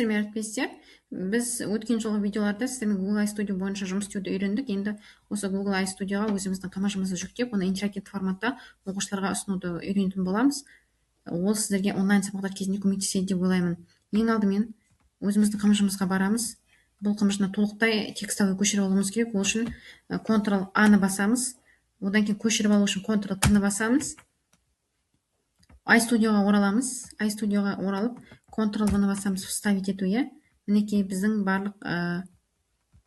Әріптестер, біз өткен жолғы видеоларда сіздермен Google iStudio бойынша жұмыс істеуді үйрендік. Енді осы Google iStudioға өзіміздің қамажымызды жүктеп, оны интерактивті форматта оқушыларға ұсынуды үйренетін боламыз. Ол сіздерге онлайн сабақтар кезінде көмектеседі деп ойлаймын. Ең алдымен өзіміздің қамажымызға барамыз. Бұл қамажына толықтай текстовый көшіріп алуымыз керек. Ол үшін Ctrl-A-ны басамыз. Одан кейін көшіріп алу үшін Ctrl-T-ны басамыз. iStudioға ораламыз. iStudioға оралып, Ctrl-V-ны басамыз, вставить етуге. Мінекей біздің барлық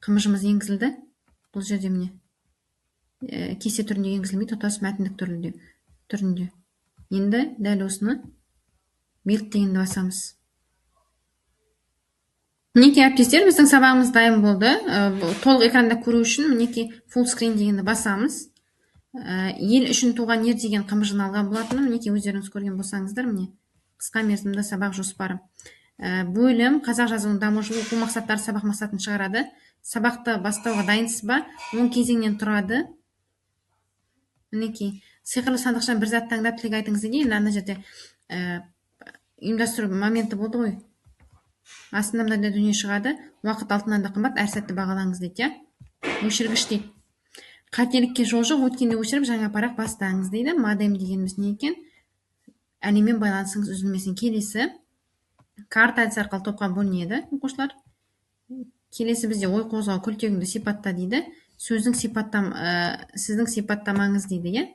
қамажымыз енгізілді. Бұл жерде міне кесе түрінде енгізілмей, тұтас мәтіндік түрінде. Енді дәл осыны build дегенді басамыз. Мінекей әріптестер, біздің сабағымыз дайын болды. Толық экранда көру үшін мінекей full screen дегенді басамыз. Ел үшін туған ер деген қамажын алған болатыным, мінекей өздеріңіз көрген болсаңыздар, міне қысқа мерзімді сабақ жоспары. Бөлім қазақ жазуының дамушылық оқу мақсаттары сабақ мақсатын шығарады. Сабақты бастауға дайынсыз ба? 10 кезеңнен тұрады. Мінекей сиқырлы сандықшадан бір зат таңдап тілек айтыңыз дейді. Ана жерде ұйымдастыру моменті болды ғой. Астында мынандай дүние шығады. Уақыт алтыннан да қымбат, әр сәтті бағалаңыз дейді. Өшіргіш дейді. Қателікке жол жоқ, өткенде өшіріп, жаңа парақ бастаңыз дейді. Модем дегеніміз не екен? Әлеммен байланысыңыз үзілмесін. Келесі карта әдісі арқылы топқа бөлінеді, оқушылар. Келесі бізде ой қозғау күлтегіңді сипатта дейді. Сіздің сипаттамаңыз дейді.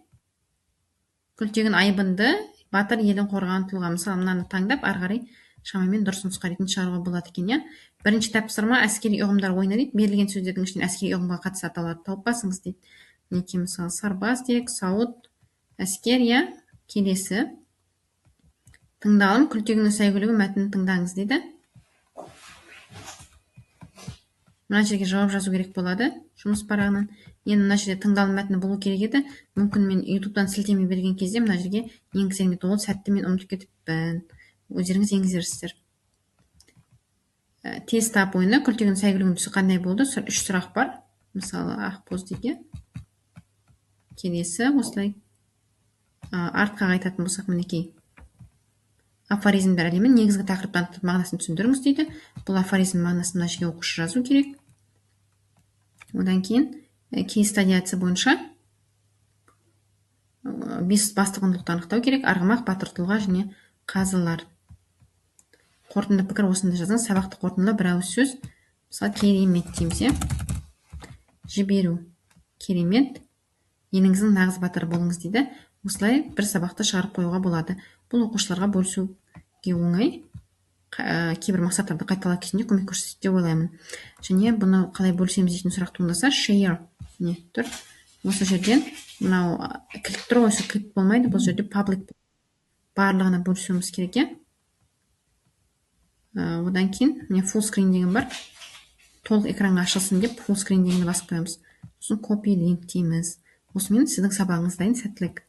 Күлтегін айбынды, батыр елін қорғаған тұлға. Мысалы, мынаны таңдап, ары қарай шамамен дұрыс нұсқа ретінде шығаруға болады екен. Бірінші тапсырма әскери ұғымдар ойна дейді. Берілген сөздердің ішінен әскери ұғымға қатысты атауларды тауып басыңыз дейді. Мінекей мысалы сарбаз дейік, сауыт, әскер, келесі тыңдалым күлтегінің сәйгүлігі мәтінін тыңдаңыз дейді. Мына жерге жауап жазу керек болады жұмыс парағынан. Енді мына жерде тыңдалым мәтіні болу керек еді. Мүмкін мен YouTube'дан сілтеме берген кезде мына жерге енгіземін еді. Ол сәтті мен ұмытып кетіппін. Өздеріңіз енгізерсіздер. Тест тап ойыны күлтегінің сәйгүлігінің түсі қандай болды? 3 сұрақ бар. Мысалы, ақбоз дейді. Келесі осылай артқа қайтатын болсақ, мінекей афоризмдер әлемі негізгі тақырыптан мағынасын түсіндіріңіз дейді. Бұл афоризм мағынасын мына жерге оқушы жазу керек. Одан кейін кейс стадиясы бойынша 5 басты құндылықты анықтау керек. Арғымақ, батыр тұлға және қазылар. Қорытынды пікір осында жазыңыз. Сабақты қорытындылау бір ауыз сөз. Мысалы, керемет дейміз. Жіберу. Керемет. Еніңіздің нағыз батыр болыңыз дейді. Осылай бір сабақты шығарып қоюға болады. Бұл оқушыларға бөлісуге оңай. Кейбір мақсаттарды қайталау кезінде көмек көрсетеді деп ойлаймын. Және бұны қалай бөлісеміз дейтін сұрақ туындаса, share не тұр. Осы жерден мынау кілт тұр, осы кілт болмайды. Бұл жерде public барлығына бөлісуіміз керек. Одан кейін full screen деген бар. Толық экранға ашылсын деп full screen дегенді басып қоямыз. Сосын copy link дейміз. Осымен сіздің сабағыңыз дайын, сәттілік.